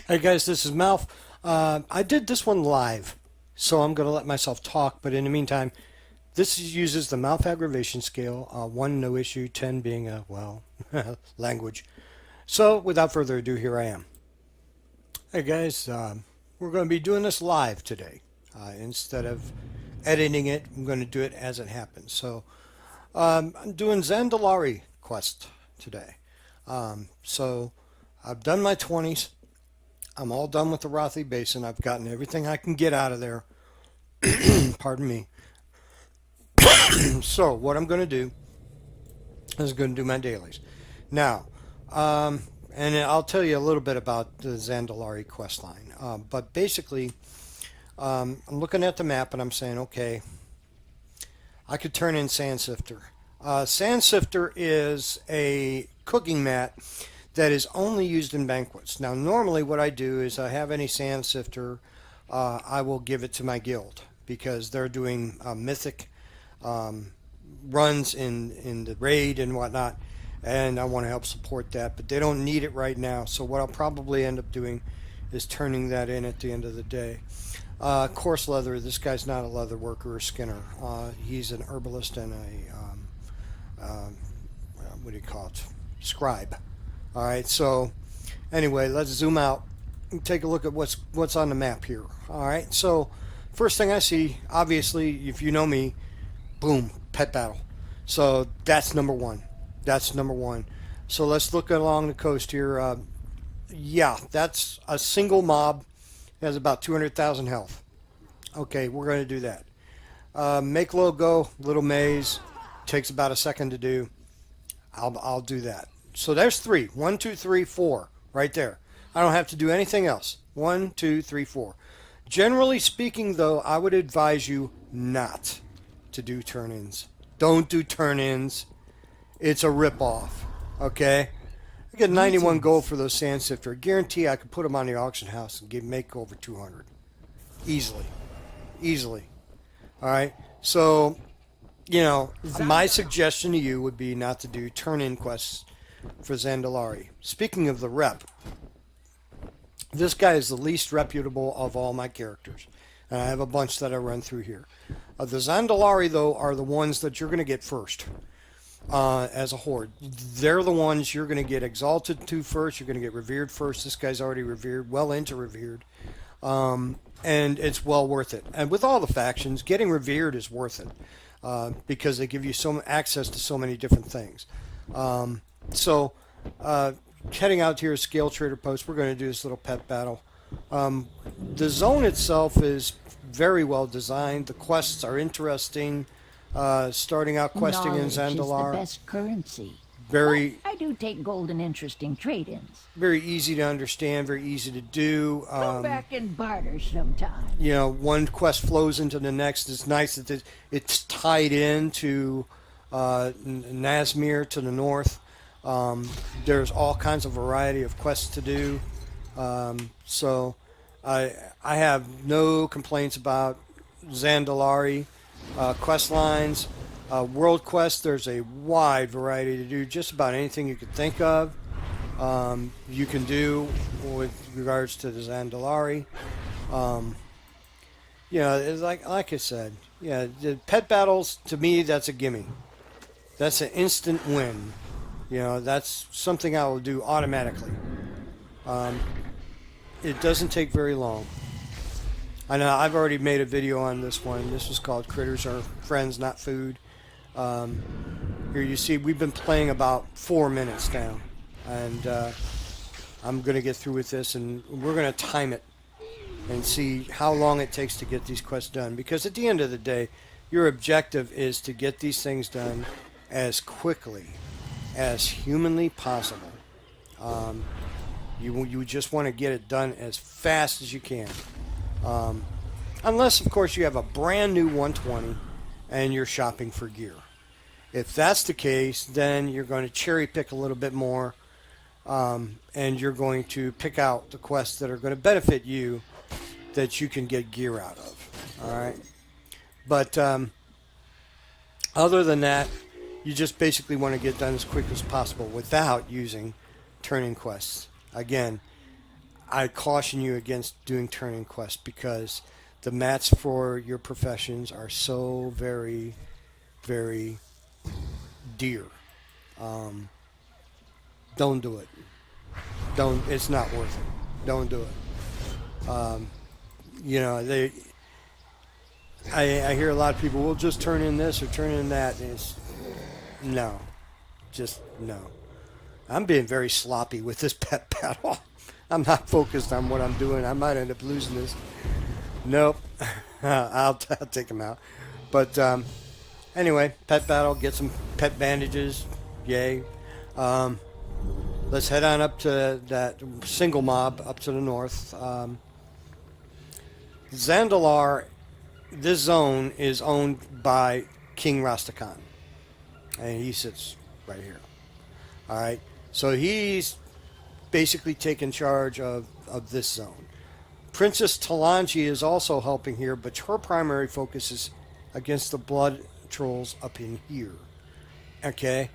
Hey guys, this is Malph. I did this one live, so I'm going to let myself talk, but in the meantime, uses the Malph aggravation scale, 1 no issue, 10 being a, well, language. So without further ado, here I am. Hey guys, we're going to be doing this live today. Instead of editing it, I'm going to do it as it happens. So I'm doing Zandalari quest today. So I've done my 20s. I'm all done with the Rothy Basin. I've gotten everything I can get out of there. Pardon me. So what I'm going to do is going to do my dailies. Now, and I'll tell you a little bit about the Zandalari quest line. But basically, I'm looking at the map and I'm saying, okay, I could turn in Sand Sifter. Sand Sifter is a cooking mat that is only used in banquets. Now, normally what I do is I have any Sand Sifter, I will give it to my guild because they're doing mythic runs in the raid and whatnot, and I want to help support that, but they don't need it right now. So what I'll probably end up doing is turning that in at the end of the day. Coarse leather, this guy's not a leather worker or skinner. He's an herbalist and what do you call it? Scribe. All right, so anyway, let's zoom out and take a look at what's on the map here. All right, so first thing I see, obviously, if you know me, boom, pet battle. So that's number one. That's number one. So let's look along the coast here. Yeah, that's a single mob. It has about 200,000 health. Okay, we're going to do that. Make logo, little maze. Takes about a second to do. I'll do that. So there's 3. 1, 2, 3, 4. Right there. I don't have to do anything else. 1, 2, 3, 4. Generally speaking, though, I would advise you not to do turn-ins. Don't do turn-ins. It's a rip-off. Okay? I get 91 gold for those Sand Sifter. Guarantee I could put them on the auction house and make over 200. Easily. Easily. Alright? So, you know, my suggestion to you would be not to do turn-in quests for Zandalari. Speaking of the rep, this guy is the least reputable of all my characters. And I have a bunch that I run through here. The Zandalari, though, are the ones that you're going to get first as a horde. They're the ones you're going to get exalted to first. You're going to get revered first. This guy's already revered, well into revered. And it's well worth it. And with all the factions, getting revered is worth it because they give you access to so many different things. So, heading out to your scale trader post, we're going to do this little pet battle. The zone itself is very well designed. The quests are interesting. Starting out questing in Zandalar. Is the best currency. Very. But I do take gold and interesting trade-ins. Very easy to understand. Very easy to do. Come back and barter sometime. You know, one quest flows into the next. It's nice that it's tied into Nazmir to the north. There's all kinds of variety of quests to do. So I have no complaints about Zandalari quest lines. World quest, there's a wide variety to do. Just about anything you could think of you can do with regards to the Zandalari. You know, it's like I said, yeah, the pet battles, to me, that's a gimme. That's an instant win. You know, that's something I will do automatically. It doesn't take very long. I know I've already made a video on this one. This was called Critters Are Friends, Not Food. Here you see we've been playing about 4 minutes now. And I'm going to get through with this, and we're going to time it and see how long it takes to get these quests done. Because at the end of the day, your objective is to get these things done as quickly as humanly possible. You just want to get it done as fast as you can. Unless, of course, you have a brand new 120 and you're shopping for gear. If that's the case, then you're going to cherry pick a little bit more, and you're going to pick out the quests that are going to benefit you that you can get gear out of. All right? But other than that, you just basically want to get done as quick as possible without using turn-in quests. Again, I caution you against doing turning quests because the mats for your professions are so very, very dear. Um, don't do it. Don't. It's not worth it. Don't do it. You know, I hear a lot of people will just turn in this or turn in that. And it's no, just no. I'm being very sloppy with this pet battle. I'm not focused on what I'm doing. I might end up losing this. Nope. I'll take him out. But anyway, pet battle. Get some pet bandages. Yay. Let's head on up to that single mob up to the north. Zandalar, this zone is owned by King Rastakhan. And he sits right here. All right. So he's basically taken charge of this zone. Princess Talanji is also helping here, but her primary focus is against the blood trolls up in here. Okay?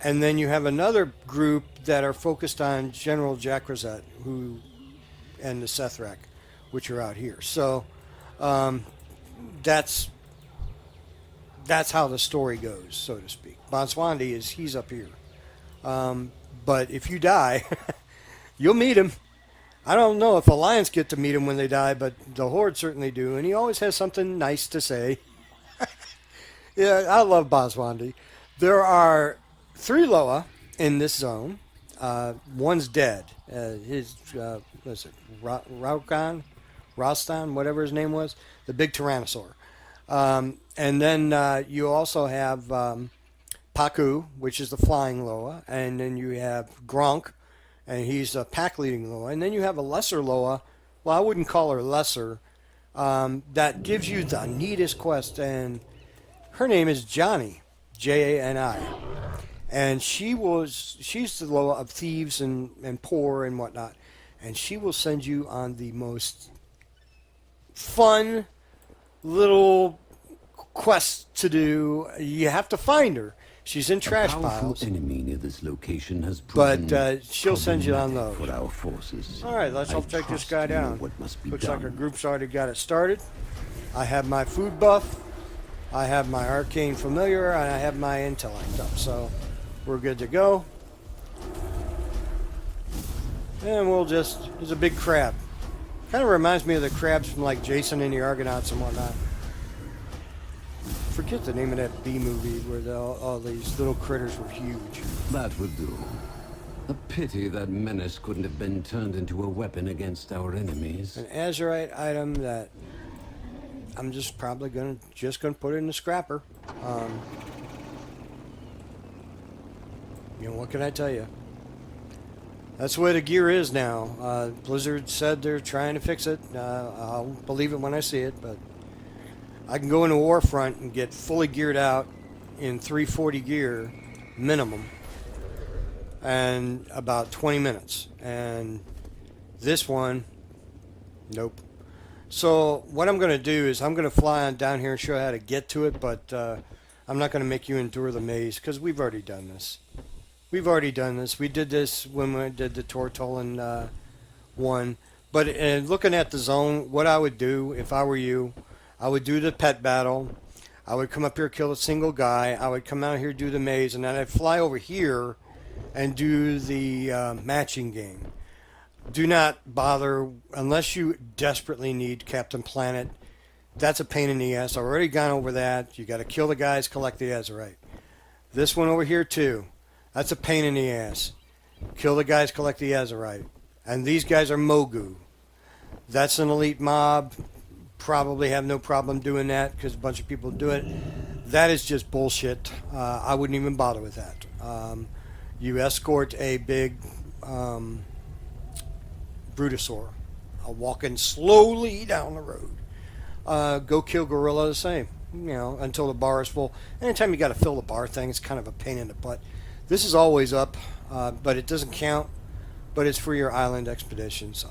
And then you have another group that are focused on General Jakrazet, and the Sethrak, which are out here. So that's how the story goes, so to speak. Bonswandi he's up here. But if you die, you'll meet him. I don't know if Alliance get to meet him when they die, but the Horde certainly do, and he always has something nice to say. Yeah, I love Bonswandi. There are 3 Loa in this zone. One's dead. What's it, Rostan, whatever his name was, the big Tyrannosaur. And then you also have Paku, which is the flying Loa, and then you have Gronk, and he's a pack-leading Loa, and then you have a lesser Loa. Well, I wouldn't call her lesser. That gives you the neatest quest, and her name is Johnny, Jani, and she's the Loa of thieves and poor and whatnot, and she will send you on the most fun little quest to do. You have to find her. She's in trash piles. Enemy near this location has proven But she'll send you on those. for our forces. All right, let's help take this guy down. Looks like our group's already got it started. I have my food buff, I have my arcane familiar, and I have my intellect up. So we're good to go. And there's a big crab. Kind of reminds me of the crabs from like Jason and the Argonauts and whatnot. Forget the name of that B movie where all these little critters were huge. That would do. A pity that menace couldn't have been turned into a weapon against our enemies. An Azurite item that I'm just probably gonna put it in the scrapper. What can I tell you? That's the way the gear is now. Blizzard said they're trying to fix it. I'll believe it when I see it, but I can go into Warfront and get fully geared out in 340 gear minimum and about 20 minutes. And this one, nope. So what I'm going to do is I'm going to fly on down here and show you how to get to it, but I'm not going to make you endure the maze because we've already done this. We did this when we did the Tortolan one. But looking at the zone, what I would do if I were you, I would do the pet battle. I would come up here, kill a single guy. I would come out here, do the maze, and then I'd fly over here and do the matching game. Do not bother unless you desperately need Captain Planet. That's a pain in the ass. I've already gone over that. You got to kill the guys, collect the Azurite. This one over here too. That's a pain in the ass. Kill the guys, collect the Azurite. And these guys are Mogu. That's an elite mob. Probably have no problem doing that because a bunch of people do it. That is just bullshit. I wouldn't even bother with that. You escort a big Brutosaur walking slowly down the road. Go kill Gorilla the same, until the bar is full. Anytime you got to fill the bar thing, it's kind of a pain in the butt. This is always up, but it doesn't count, but it's for your island expeditions.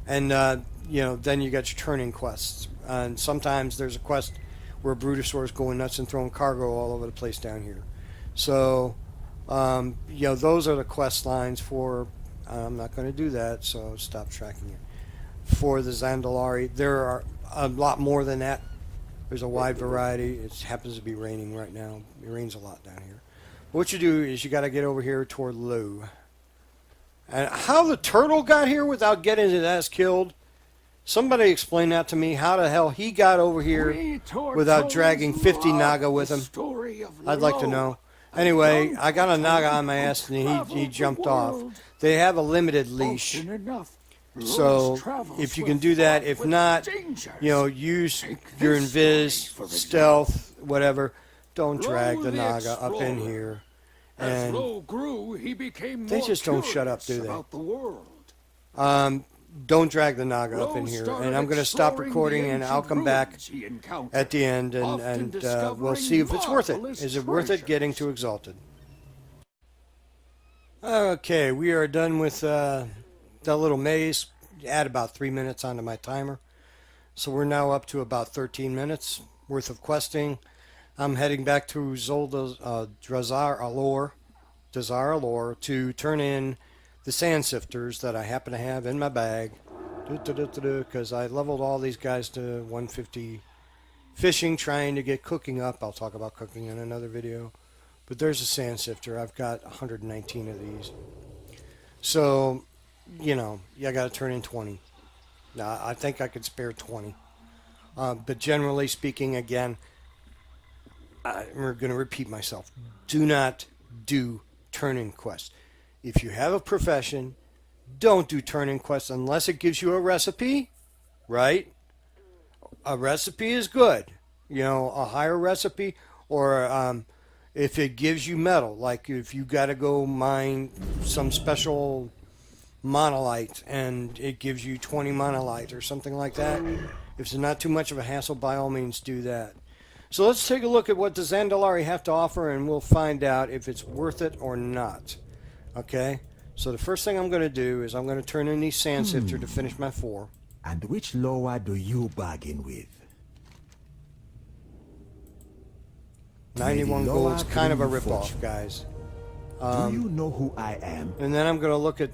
Then you got your turning quests. And sometimes there's a quest where Brutosaur is going nuts and throwing cargo all over the place down here. So, those are the quest lines for I'm not going to do that, so stop tracking it. For the Zandalari, there are a lot more than that. There's a wide variety. It happens to be raining right now. It rains a lot down here. What you do is you got to get over here toward Lou. And how the turtle got here without getting his ass killed? Somebody explain that to me. How the hell he got over here without dragging 50 Naga with him? I'd like to know. Anyway, I got a Naga on my ass and he jumped off. They have a limited leash. So if you can do that, if not, you know, use your invis, stealth, whatever. Don't drag the Naga up in here. And they just don't shut up, do they? Don't drag the Naga up in here. And I'm going to stop recording and I'll come back at the end and we'll see if it's worth it. Is it worth it getting to Exalted? Okay, we are done with that little maze. Add about 3 minutes onto my timer. So we're now up to about 13 minutes worth of questing. I'm heading back to Zuldazar Allure to turn in the sand sifters that I happen to have in my bag, because I leveled all these guys to 150 fishing, trying to get cooking up. I'll talk about cooking in another video. But there's a sand sifter. I've got 119 of these. So, you know, I got to turn in 20. Now, I think I could spare 20. But generally speaking, again, I'm going to repeat myself. Do not do turn-in quests. If you have a profession, don't do turn-in quests unless it gives you a recipe, right? A recipe is good. You know, a higher recipe, or if it gives you metal, like if you got to go mine some special monolite and it gives you 20 monolite or something like that. If it's not too much of a hassle, by all means do that. So let's take a look at what the Zandalari have to offer and we'll find out if it's worth it or not. Okay? So the first thing I'm going to do is I'm going to turn in these sand sifter to finish my 4. And which lower do you bargain with? 91 gold's kind of a ripoff, guys. Do you know who I am? And then I'm going to look at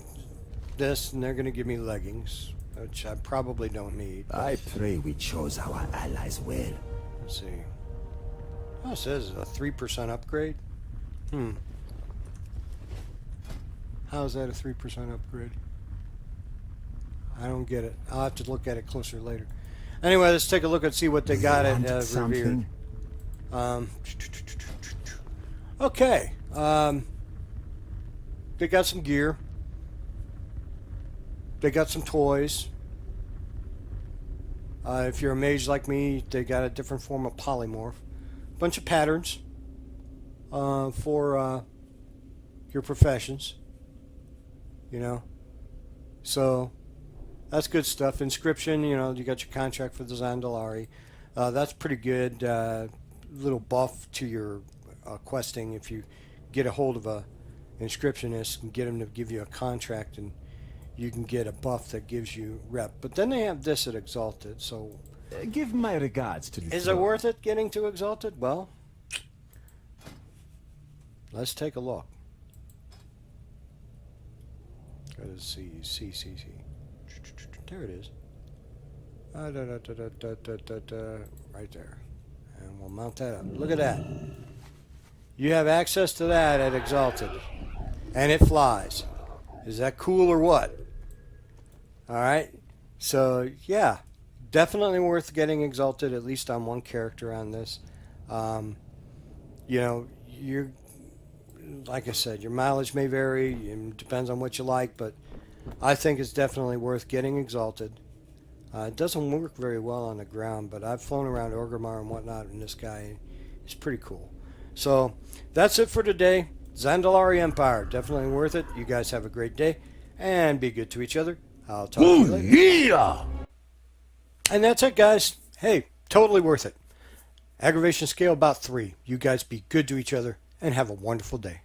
this, and they're going to give me leggings, which I probably don't need. I pray we chose our allies well. Let's see. Oh, it says a 3% upgrade. How is that a 3% upgrade? I don't get it. I'll have to look at it closer later. Anyway, let's take a look and see what they got at Revered. Okay. They got some gear. They got some toys. If you're a mage like me, they got a different form of polymorph. Bunch of patterns for your professions. You know. So that's good stuff. Inscription, you know, you got your contract for the Zandalari. That's pretty good. Little buff to your questing if you get a hold of a inscriptionist and get them to give you a contract, and you can get a buff that gives you rep. But then they have this at Exalted, so Give my regards to the is it worth it getting to Exalted? Well, let's take a look. Go to C. There it is. Right there. And we'll mount that up. Look at that. You have access to that at Exalted. And it flies. Is that cool or what? Alright. So, yeah. Definitely worth getting Exalted, at least on one character on this. You know, you're, like I said, your mileage may vary. It depends on what you like, but I think it's definitely worth getting Exalted. It doesn't work very well on the ground, but I've flown around Orgrimmar and whatnot, and this guy is pretty cool. So, that's it for today. Zandalari Empire, definitely worth it. You guys have a great day, and be good to each other. I'll talk to you later. Yeah! And that's it, guys. Hey, totally worth it. Aggravation scale about 3. You guys be good to each other, and have a wonderful day.